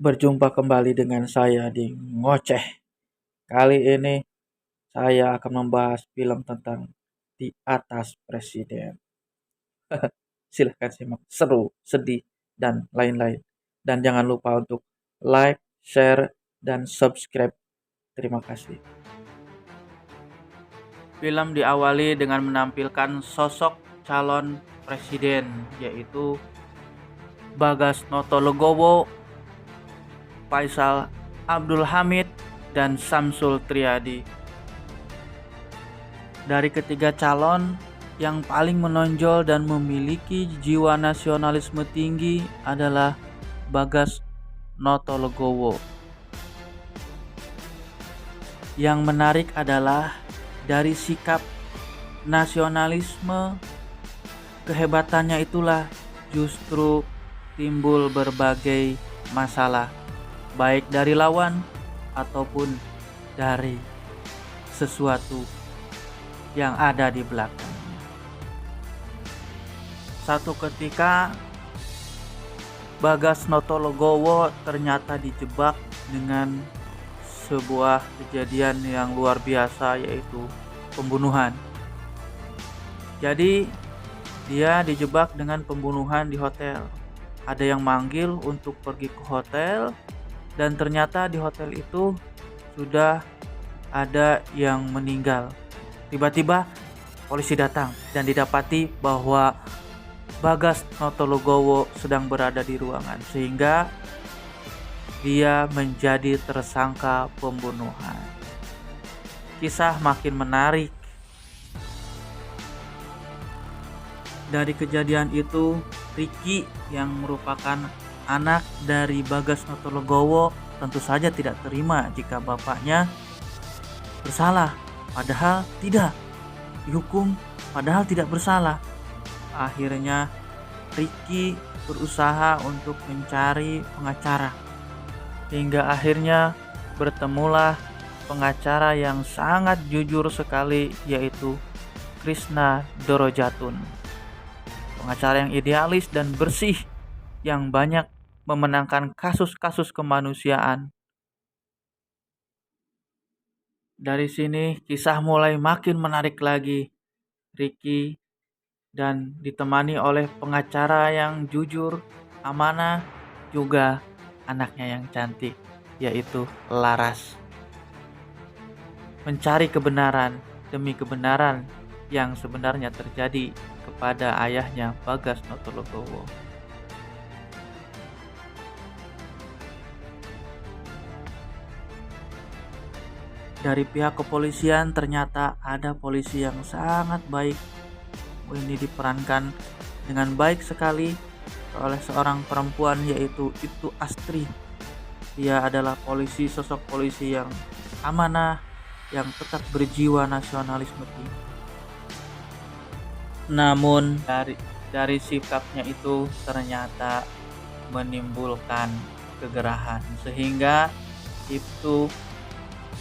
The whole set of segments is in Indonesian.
Berjumpa kembali dengan saya di Ngoceh. Kali ini saya akan membahas film tentang Di Atas Presiden. Silahkan simak, seru, sedih, dan lain-lain. Dan jangan lupa untuk like, share, dan subscribe. Terima kasih. Film diawali dengan menampilkan sosok calon presiden, yaitu Bagas Notolegowo, Faisal Abdul Hamid, dan Samsul Triadi. Dari ketiga calon, yang paling menonjol dan memiliki jiwa nasionalisme tinggi adalah Bagas Notolegowo. Yang menarik adalah dari sikap nasionalisme, kehebatannya itulah justru timbul berbagai masalah, baik dari lawan ataupun dari sesuatu yang ada di belakang. Satu ketika Bagas Notolegowo ternyata dijebak dengan sebuah kejadian yang luar biasa, yaitu pembunuhan. Jadi dia dijebak dengan pembunuhan di hotel. Ada yang manggil untuk pergi ke hotel, dan ternyata di hotel itu sudah ada yang meninggal. Tiba-tiba polisi datang dan didapati bahwa Bagas Notolegowo sedang berada di ruangan, sehingga dia menjadi tersangka pembunuhan. Kisah makin menarik. Dari kejadian itu, Ricky yang merupakan anak dari Bagas Notolegowo tentu saja tidak terima jika bapaknya bersalah, padahal tidak dihukum, padahal tidak bersalah. Akhirnya Ricky berusaha untuk mencari pengacara, hingga akhirnya bertemulah pengacara yang sangat jujur sekali, yaitu Krishna Dorojatun. Pengacara yang idealis dan bersih, yang banyak memenangkan kasus-kasus kemanusiaan. Dari sini kisah mulai makin menarik lagi. Ricky dan ditemani oleh pengacara yang jujur, amanah, juga anaknya yang cantik, yaitu Laras. Mencari kebenaran demi kebenaran yang sebenarnya terjadi kepada ayahnya Bagas Notolegowo. Dari pihak kepolisian ternyata ada polisi yang sangat baik. Ini diperankan dengan baik sekali oleh seorang perempuan, yaitu Ibtu Astri. Dia adalah sosok polisi yang amanah, yang tetap berjiwa nasionalisme tinggi. Namun dari sikapnya itu ternyata menimbulkan kegerahan, sehingga Ibtu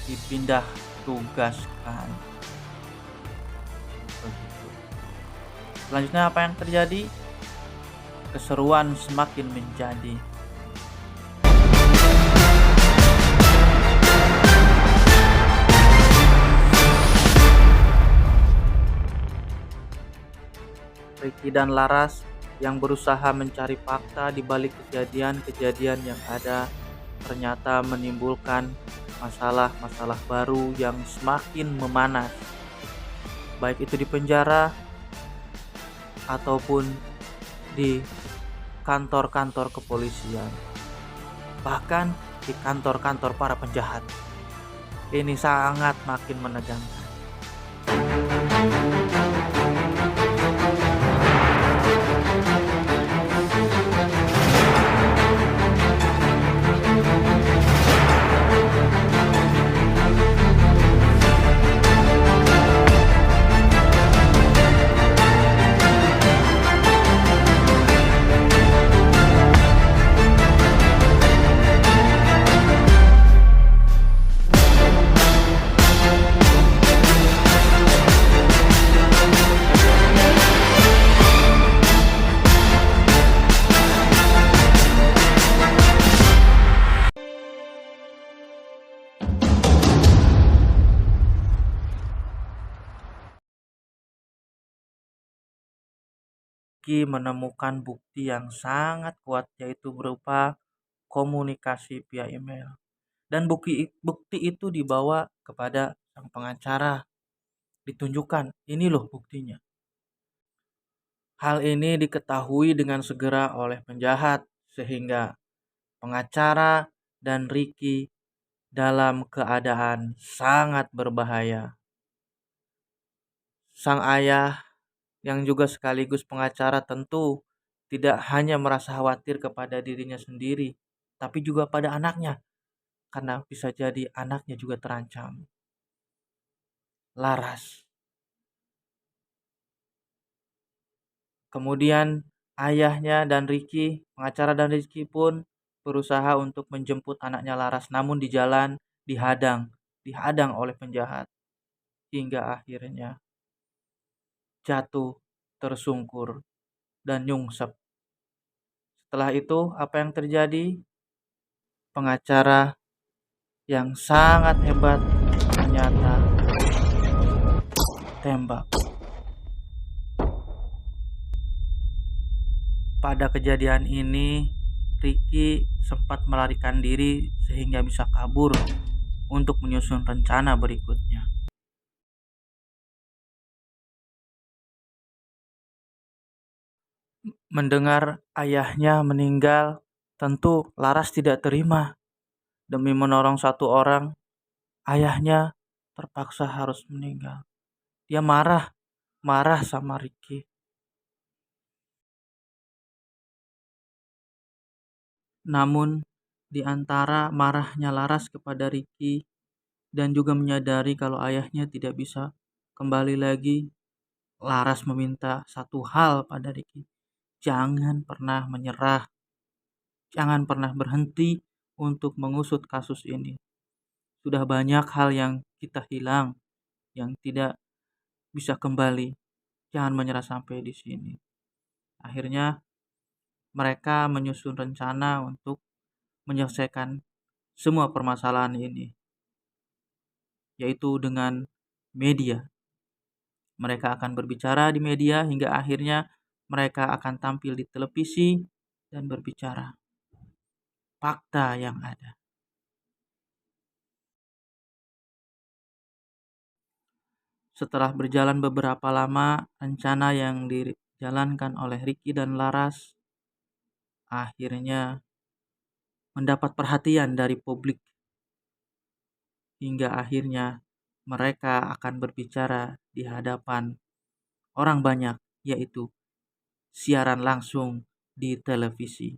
dipindah tugaskan. Selanjutnya apa yang terjadi? Keseruan semakin menjadi. Ricky dan Laras yang berusaha mencari fakta di balik kejadian-kejadian yang ada ternyata menimbulkan masalah-masalah baru yang semakin memanas, baik itu di penjara ataupun di kantor-kantor kepolisian, bahkan di kantor-kantor para penjahat. Ini sangat makin menegangkan. Ricky menemukan bukti yang sangat kuat, yaitu berupa komunikasi via email. Dan bukti itu dibawa kepada sang pengacara, ditunjukkan, ini loh buktinya. Hal ini diketahui dengan segera oleh penjahat, sehingga pengacara dan Ricky dalam keadaan sangat berbahaya. Sang ayah yang juga sekaligus pengacara tentu tidak hanya merasa khawatir kepada dirinya sendiri, tapi juga pada anaknya, karena bisa jadi anaknya juga terancam. Laras. Kemudian ayahnya dan Ricky, pengacara dan Ricky pun berusaha untuk menjemput anaknya Laras, namun di jalan dihadang oleh penjahat hingga akhirnya jatuh tersungkur dan nyungsep. Setelah itu apa yang terjadi? Pengacara yang sangat hebat ternyata tembak. Pada kejadian ini, Ricky sempat melarikan diri sehingga bisa kabur untuk menyusun rencana berikutnya. Mendengar ayahnya meninggal, tentu Laras tidak terima. Demi menolong satu orang, ayahnya terpaksa harus meninggal. Dia marah sama Ricky. Namun, di antara marahnya Laras kepada Ricky dan juga menyadari kalau ayahnya tidak bisa kembali lagi, Laras meminta satu hal pada Ricky. Jangan pernah menyerah. Jangan pernah berhenti untuk mengusut kasus ini. Sudah banyak hal yang kita hilang, yang tidak bisa kembali. Jangan menyerah sampai di sini. Akhirnya mereka menyusun rencana untuk menyelesaikan semua permasalahan ini, yaitu dengan media. Mereka akan berbicara di media hingga akhirnya mereka akan tampil di televisi dan berbicara fakta yang ada. Setelah berjalan beberapa lama, rencana yang dijalankan oleh Ricky dan Laras akhirnya mendapat perhatian dari publik hingga akhirnya mereka akan berbicara di hadapan orang banyak, yaitu siaran langsung di televisi.